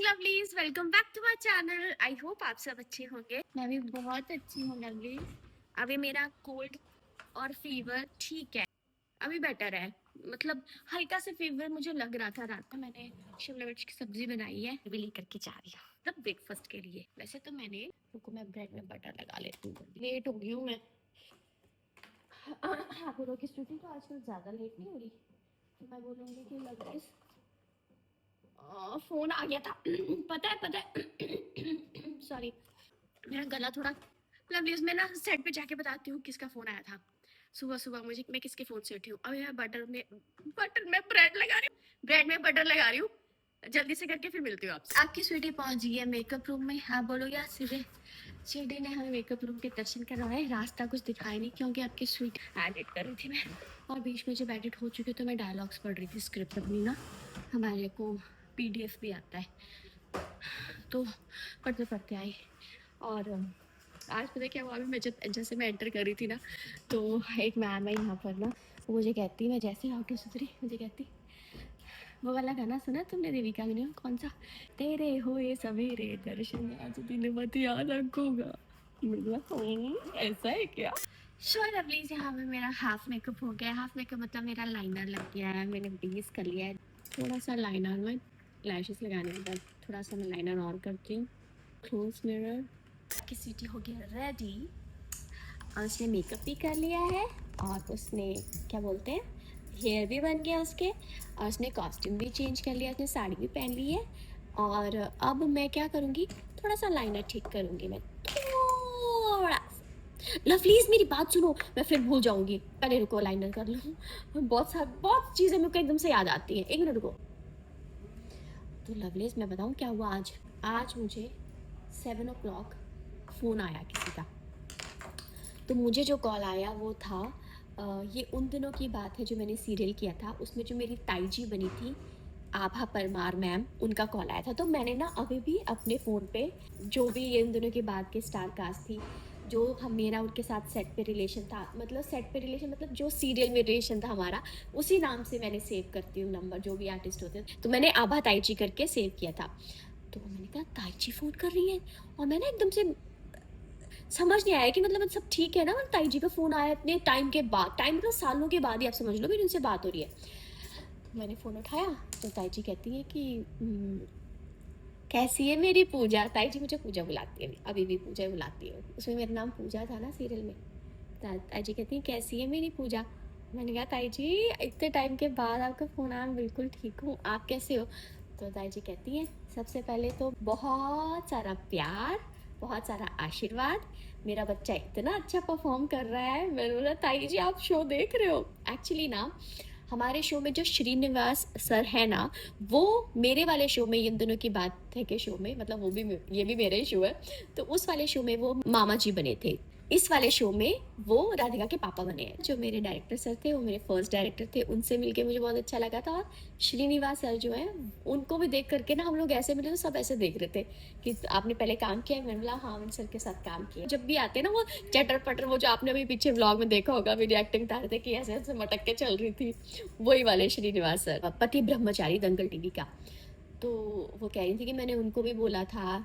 Lovelies, welcome back to my channel. I hope आप सब अच्छे होंगे। मैं भी बहुत अच्छी हूँ लवलीज। अभी मेरा कोल्ड और फीवर ठीक है, अभी बेटर है। मतलब हल्का से फीवर मुझे लग रहा था। रात को मैंने शिमला मिर्च की सब्जी बनाई है, अभी लेकर के जा रही हूँ मतलब ब्रेकफास्ट के लिए। वैसे तो मैंने रुको मैं ब्रेड में बटर लगा लेती हूँ, लेट हो गई हूँ मैं। आप लोगों की स्टूडेंट तो आजकल ज़्यादा लेट नहीं हो रही, तो मैं बोलूँगी कि लवलीज फोन आ गया था। पता है सॉरी, मेरा गला थोड़ा। लवलीज मैं ना सेट पे जाके बताती हूँ किसका फोन आया था। सुबह सुबह मुझे, मैं किसके फोन से उठी हूँ। अभी मैं बटर में ब्रेड लगा रही हूँ, ब्रेड में बटर लगा रही हूँ। जल्दी से करके फिर मिलती हूँ आपसे। आपकी स्वीटी पहुंच गई है मेकअप रूम में। आप बोलोगे आज सीधे स्वीटी ने हमें मेकअप रूम के दर्शन करवाए, रास्ता कुछ दिखाई नहीं क्योंकि आपकी स्वीट एडिट कर रही थी मैं, और बीच में जब एडिट हो चुकी तो मैं डायलॉग्स पढ़ रही थी स्क्रिप्ट अपनी ना। हमारे को पीडीएफ भी आता है, तो पढ़ते पढ़ते आई। और आज पता क्या हुआ, अभी मैं जैसे मैं एंटर कर रही थी ना, तो एक मैम है यहाँ पर ना, वो मुझे कहती, मैं जैसे ऑटो से उतरी मुझे कहती, वो वाला गाना सुना तुमने देविका में? कौन सा? तेरे हुए सवेरे दर्शन आज दिन मत याद रखूंगा। ऐसा है क्या? Sure please. यहाँ पे मेरा हाफ मेकअप हो गया है। हाफ मेकअप मतलब मेरा लाइनर लग गया है, मैंने बेस कर लिया है। थोड़ा सा लाइनर में लैशेस लगाने के बाद थोड़ा सा मैं लाइनर और करती हूँ। क्लोज मिरर की सीटी हो गया रेडी, और उसने मेकअप भी कर लिया है, और उसने क्या बोलते हैं, हेयर भी बन गया उसके, और उसने कॉस्ट्यूम भी चेंज कर लिया, उसने साड़ी भी पहन ली है। और अब मैं क्या करूँगी, थोड़ा सा लाइनर ठीक करूँगी मैं, थोड़ा। लवलीज मेरी बात सुनो, मैं फिर भूल जाऊंगी, पहले रुको लाइनर कर लूँ। बहुत चीज़ें मेरे को एकदम से याद आती हैं, एक मिनट रुको। तो लवलीज मैं बताऊँ क्या हुआ आज। आज मुझे 7 o'clock फ़ोन आया किसी का। तो मुझे जो कॉल आया वो था, ये उन दिनों की बात है जो मैंने सीरियल किया था, उसमें जो मेरी ताई जी बनी थी आभा परमार मैम, उनका कॉल आया था। तो मैंने ना अभी भी अपने फ़ोन पे जो भी ये उन दिनों की बात के स्टार कास्ट थी, जो हम मेरा उनके साथ सेट पे रिलेशन था, मतलब सेट पे रिलेशन मतलब जो सीरियल में रिलेशन था हमारा, उसी नाम से मैंने सेव करती हूँ नंबर, जो भी आर्टिस्ट होते हैं। तो मैंने आभा ताई जी करके सेव किया था। तो मैंने कहा ताई जी फ़ोन कर रही है, और मैंने एकदम से समझ नहीं आया कि मतलब सब ठीक है ना। मतलब ताई जी का फ़ोन आया इतने टाइम के बाद, टाइम मतलब सालों के बाद ही आप समझ लो मेरी उनसे बात हो रही है। मैंने फ़ोन उठाया तो ताई जी कहती है कि कैसी है मेरी पूजा। ताई जी मुझे पूजा बुलाती है, अभी भी पूजा बुलाती है, उसमें मेरा नाम पूजा था ना सीरियल में। ताई जी कहती है कैसी है मेरी पूजा। मैंने कहा ताई जी इतने टाइम के बाद आपका फ़ोन आया, बिल्कुल ठीक हूँ, आप कैसे हो? तो ताई जी कहती है सबसे पहले तो बहुत सारा प्यार, बहुत सारा आशीर्वाद, मेरा बच्चा इतना अच्छा परफॉर्म कर रहा है। मैंने बोला ताई जी आप शो देख रहे हो? एक्चुअली ना हमारे शो में जो श्रीनिवास सर है ना, वो मेरे वाले शो में, इन दिनों की बात है के शो में, मतलब वो भी ये भी मेरा ही शो है, तो उस वाले शो में वो मामा जी बने थे। इस वाले शो में वो राधिका के पापा बने हैं। जो मेरे डायरेक्टर सर थे वो मेरे फर्स्ट डायरेक्टर थे, उनसे मिलके मुझे बहुत अच्छा लगा था। और श्रीनिवास सर जो हैं उनको भी देख करके ना हम लोग ऐसे मिले तो सब ऐसे देख रहे थे कि आपने पहले काम किया है? मैंने बोला हाँ मैंने सर के साथ काम किया। जब भी आते ना वो चटर पटर, वो जो आपने अभी पीछे व्लॉग में देखा होगा मेरी एक्टिंग बता रहे थे कि ऐसे ऐसे मटक के चल रही थी, वही वाले श्रीनिवास सर, पति ब्रह्मचारी दंगल टीवी का। तो वो कह रही थी कि मैंने उनको भी बोला था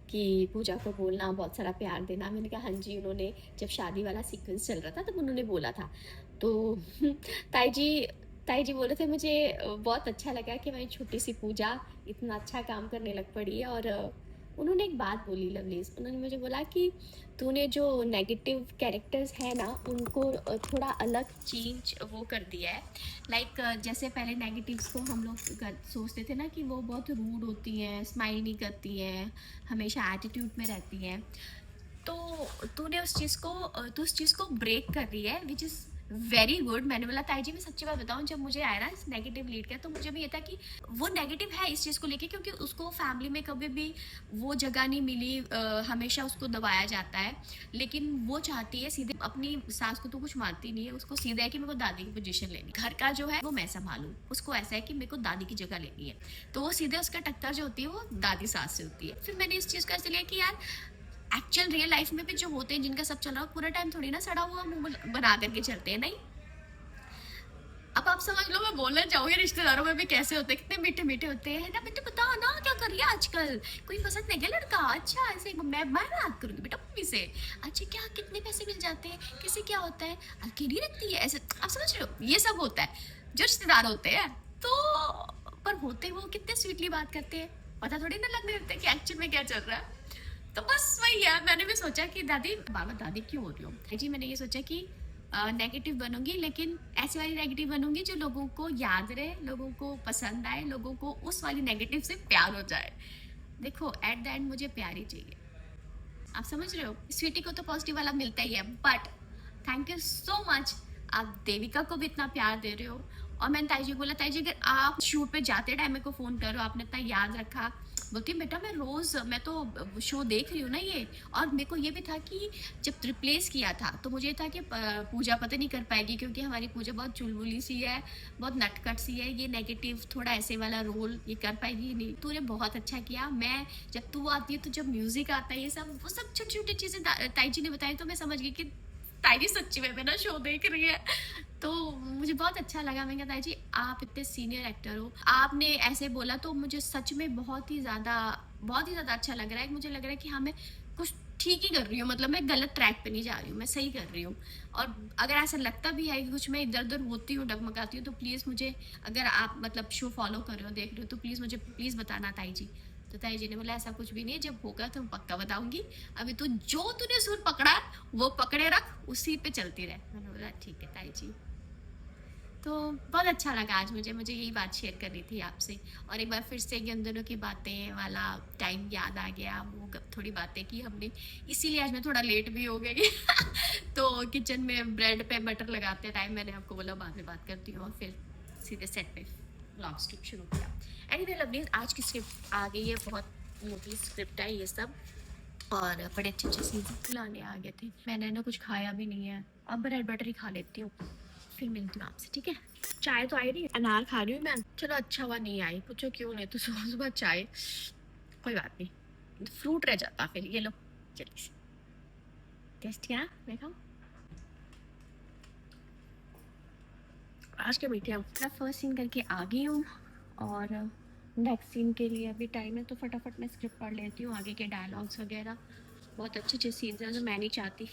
कि पूजा को बोलना बहुत सारा प्यार देना। मैंने कहा हाँ जी, उन्होंने जब शादी वाला सीक्वेंस चल रहा था तब उन्होंने बोला था। तो ताई जी ताई जी बोल रहे थे मुझे बहुत अच्छा लगा कि मेरी छोटी सी पूजा इतना अच्छा काम करने लग पड़ी है। और उन्होंने एक बात बोली लवलीज, उन्होंने मुझे बोला कि तूने जो नेगेटिव कैरेक्टर्स है ना उनको थोड़ा अलग चेंज वो कर दिया है। लाइक जैसे पहले नेगेटिव्स को हम लोग सोचते थे ना कि वो बहुत रूड होती हैं, स्माइल नहीं करती हैं, हमेशा एटीट्यूड में रहती हैं। तो तूने तू उस चीज़ को ब्रेक कर रही है, विच इज़ वेरी गुड। मैंने बोला ताई जी मैं सच्ची बात बताऊं, जब मुझे आया ना इस नेगेटिव लीड का तो मुझे भी ये था कि वो नेगेटिव है इस चीज़ को लेके, क्योंकि उसको फैमिली में कभी भी वो जगह नहीं मिली, हमेशा उसको दबाया जाता है। लेकिन वो चाहती है सीधे, अपनी सास को तो कुछ मानती नहीं है, उसको सीधा है कि मेरे को दादी की पोजीशन लेनी, घर का जो है वो मैं संभालूं। उसको ऐसा है कि मेरे को दादी की जगह लेनी है, तो वो सीधे उसका टक्कर जो होती है वो दादी सास से होती है। फिर मैंने इस चीज़ को ऐसे लिया कि यार एक्चुअल रियल लाइफ में भी जो होते हैं जिनका सब चल रहा हो पूरा टाइम थोड़ी ना सड़ा हुआ मुंह बना करके चलते हैं, नहीं। अब आप समझ लो मैं बोलना चाहूंगी रिश्तेदारों में भी कैसे होते हैं, कितने मीठे मीठे होते हैं ना बेटा, बताओ ना क्या कर रही है आजकल, कोई पसंद नहीं क्या लड़का, अच्छा ऐसे मैं बात करूंगी बेटा मम्मी से, अच्छा क्या कितने पैसे मिल जाते हैं, कैसे क्या होता है, अकेली रखती है, ऐसे आप समझ रहे हो, ये सब होता है जो रिश्तेदार होते हैं। तो पर होते वो कितने स्वीटली बात करते हैं, पता थोड़ी ना लगने देते कि एक्चुअल में क्या चल रहा है। तो बस वही है, मैंने भी सोचा कि दादी बाबा दादी क्यों हो रही हो जी, मैंने ये सोचा कि नेगेटिव बनूंगी, लेकिन ऐसी वाली नेगेटिव बनूंगी जो लोगों को याद रहे, लोगों को पसंद आए, लोगों को उस वाली नेगेटिव से प्यार हो जाए। देखो एट द एंड मुझे प्यार ही चाहिए, आप समझ रहे हो, स्वीटी को तो पॉजिटिव वाला मिलता ही है, but thank you so much, आप देविका को भी इतना प्यार दे रहे हो। और मैंने ताई जी को बोला, ताई जी अगर आप शूट पे जाते टाइम मेरे को फ़ोन करो, आपने इतना याद रखा, बोलती बेटा मैं रोज़ मैं तो शो देख रही हूँ ना ये, और मेरे को ये भी था कि जब रिप्लेस किया था तो मुझे था कि पूजा पता नहीं कर पाएगी, क्योंकि हमारी पूजा बहुत चुलबुली सी है, बहुत नटखट सी है, ये नेगेटिव थोड़ा ऐसे वाला रोल ये कर पाएगी नहीं। तूने बहुत अच्छा किया, मैं जब तू आती है तो जब म्यूजिक आता है, ये सब वो सब छोटी छोटी चीज़ें ताई जी ने बताई, तो मैं समझ गई कि ताई जी सच्ची में मेरा शो देख रही है। तो मुझे बहुत अच्छा लगा, मैं कहा ताई जी आप इतने सीनियर एक्टर हो, आपने ऐसे बोला तो मुझे सच में बहुत ही ज़्यादा अच्छा लग रहा है, मुझे लग रहा है कि हाँ मैं कुछ ठीक ही कर रही हूँ, मतलब मैं गलत ट्रैक पे नहीं जा रही हूँ, मैं सही कर रही हूँ। और अगर ऐसा लगता भी है कि कुछ मैं इधर उधर होती हूँ, डगमगाती हूँ, तो प्लीज़ मुझे, अगर आप मतलब शो फॉलो कर रहे हो, देख रहे हो, तो प्लीज़ मुझे प्लीज़ बताना ताई जी। तो ताई जी ने बोला ऐसा कुछ भी नहीं है, जब होगा तो पक्का बताऊंगी, अभी तो जो तूने सुर पकड़ा वो पकड़े रख, उसी पे चलती रहे। मैंने बोला ठीक है ताई जी। तो बहुत अच्छा लगा आज मुझे यही बात शेयर करनी थी आपसे, और एक बार फिर से ये उन दोनों की बातें वाला टाइम याद आ गया, वो थोड़ी बातें की हमने, इसीलिए आज मैं थोड़ा लेट भी हो गई तो किचन में ब्रेड पे बटर लगाते टाइम मैंने आपको बोला बाद में बात करती हूँ, और फिर सीधे सेट पे व्लॉग शुरू किया। एनीवे लवली, आज की स्क्रिप्ट आ गई है, बहुत मोटी स्क्रिप्ट है ये सब, और बड़े अच्छे अच्छे सीन लाने आ गए थे, मैंने ना कुछ खाया भी नहीं है, अब ब्रेड बटर ही खा लेती हूँ, फिर मिलती हूँ आपसे, ठीक है। चाय तो आई नहीं, अनार खा रही हूँ मैं, चलो अच्छा हुआ नहीं आई, पूछो क्यों नहीं, तो सुबह सुबह चाय, कोई बात नहीं, फ्रूट रह जाता फिर, ये लो जल्दी से टेस्ट किया देखो, आज के मीठे मैं फर्स्ट सीन करके आ गई हूँ, और नेक्स्ट सीन के लिए अभी टाइम है, तो फटाफट मैं स्क्रिप्ट पढ़ लेती हूँ, आगे के डायलॉग्स वगैरह बहुत अच्छे अच्छे सीन्स हैं, जो मैं नहीं चाहती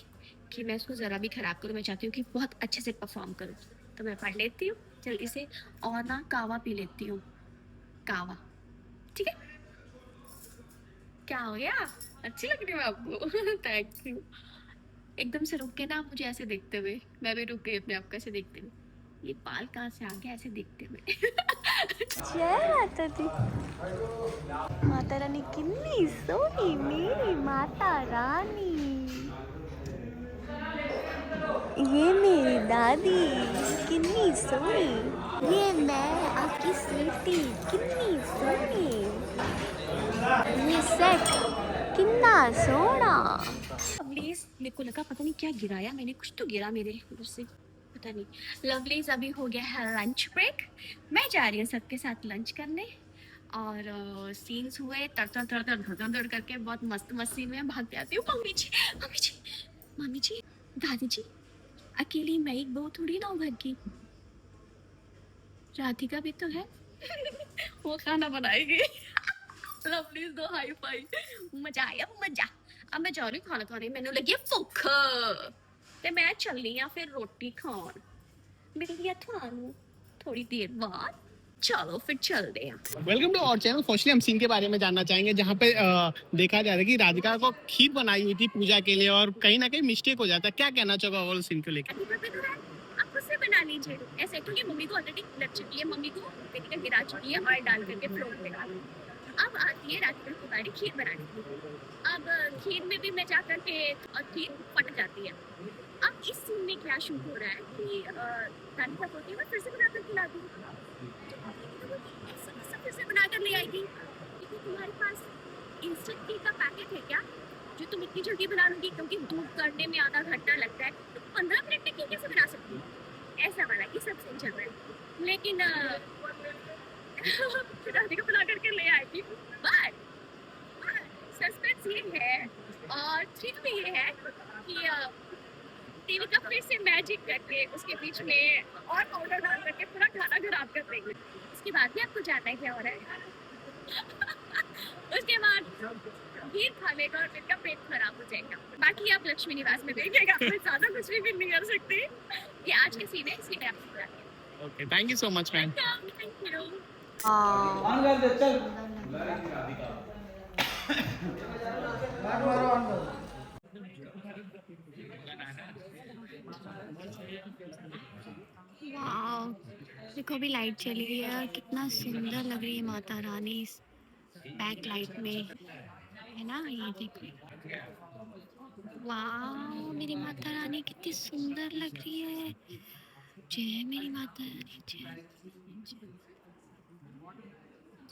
कि मैं उसको ज़रा भी ख़राब करूँ, मैं चाहती हूँ कि बहुत अच्छे से परफॉर्म करूँ, तो मैं पढ़ लेती हूँ जल्दी से, और ना कावा पी लेती हूँ, कावा, ठीक है। क्या हो गया, अच्छी लग रही हूँ आपको थैंक यू। एकदम से रुक के ना मुझे ऐसे देखते हुए, मैं भी रुक गई अपने आप को ऐसे देखते हुए, ये बाल कहाँ से आ गया ऐसे देखते हुए जय माता दी, माता रानी कितनी सोनी, मेरी माता रानी, ये मेरी दादी कितनी सोनी, ये मैं आपकी स्वीटी कितनी सोनी, ये सेट कितना सोना। लवलीज मेरे को लगा पता नहीं क्या गिराया मैंने, कुछ तो गिरा मेरे उधर से, पता नहीं। लवलीज अभी हो गया है लंच ब्रेक, मैं जा रही हूँ सबके साथ लंच करने, और सीन्स हुए तर तर तर तर धड़ धड़ करके, बहुत मस्त मस्त सीन में भाग जाती हूँ, मम्मी जी मम्मी जी मम्मी जी, दादी जी, अकेली मैं एक बहू थोड़ी ना हूँ घर की, राधिका भी तो है वो खाना बनाएगी लवलीज दो हाई फाई, मजा आया मजा। अब मैं जा रही हूँ खाना खाने, मैंने लगी है भुख, ते मैं चलनी आ फिर रोटी खान, मिलनी है थानू थोड़ी देर बाद, चलो फिर चलते हैं। Welcome to our channel. Firstly हम सीन के बारे में जानना चाहेंगे जहाँ पे देखा जा रहा है कि राधिका को खीर बनाई हुई थी पूजा के लिए, और कहीं ना कहीं मिस्टेक हो जाता है, क्या कहना चाहोगे ओवरऑल सीन को लेकर? आप खुद से बना लीजिए ऐसे, क्योंकि मम्मी को ऑलरेडी लग चुकी है, मम्मी को बेटी का गिरा चुकी है और डाल करके फ्लोर पे डाल, अब आती है राधिका को बारी खीर बनाने की, अब खीर में भी मैं जा करके, और खीर फट जाती है। अब इस सीन में क्या शूट हो रहा है कि राधिका बोलती है मैं फिर से बना कर खिला दूँ, सब फिर से बनाकर ले आएगी, क्योंकि तुम्हारे पास इंस्टेंट टी का पैकेट है क्या जो तुम इतनी जल्दी बना लोगी, क्योंकि दूध करने में आधा घंटा लगता है, तो 15 मिनट में टी कैसे बना सकती हो, ऐसा वाला कि सब सीन चल रहा है, लेकिन राधिका बना करके ले आएगी, बट सस्पेंस ये है और थ्रिल भी ये है कि टीवी का फिर से मैजिक करके उसके बीच में और पाउडर डाल करके पूरा खाना खराब कर देंगे। उसके बाद भी आपको जानना है क्या हो रहा है। उसके बाद खीर खाने का और फिर का पेट खराब हो जाएगा। बाकी आप लक्ष्मी निवास में देखिएगा, मैं ज्यादा कुछ भी नहीं कर सकती। ये आज के सीन है, इसलिए मैं आपको बता रही हूँ। Okay, thank you so much ma'am. Thank you. Wow, देखो अभी लाइट चली गई है और कितना सुंदर लग रही है माता रानी इस बैक लाइट में, है ना। ये देखो, वाओ मेरी माता रानी कितनी सुंदर लग रही है। जय मेरी माता रानी, जय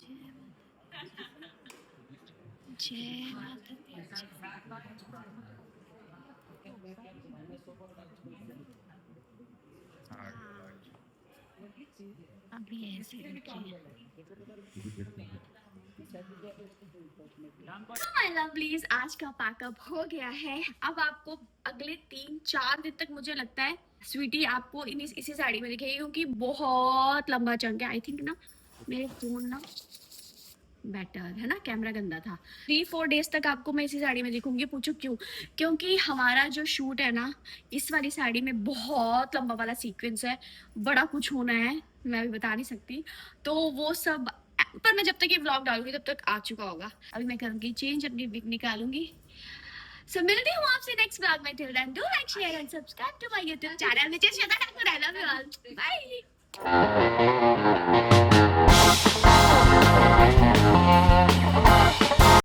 जय जय माता दी, अभी ऐसे माय लवलीज, आज का पैकअप हो गया है। अब आपको अगले 3-4 दिन तक मुझे लगता है स्वीटी आपको इसी साड़ी में दिखेगी, क्योंकि बहुत लंबा चंक है। आई थिंक ना मेरे फोन ना बेटर है ना, कैमरा गंदा था। 3-4 डेज तक आपको मैं इसी साड़ी में दिखूंगी। पूछो क्यों? क्योंकि हमारा जो शूट है ना, इस वाली साड़ी में बहुत लंबा वाला सीक्वेंस है, बड़ा कुछ होना है, मैं भी बता नहीं सकती। तो वो सब पर मैं जब तक ये व्लॉग डालूंगी तब तक आ चुका होगा। अभी मैं करूंगी चेंज, अपनी विग निकालूंगी। सो मिलती हूँ आपसे नेक्स्ट व्लॉग में। Till then do like share and subscribe to my YouTube channel which is Shweta Thakur. I love you all, bye.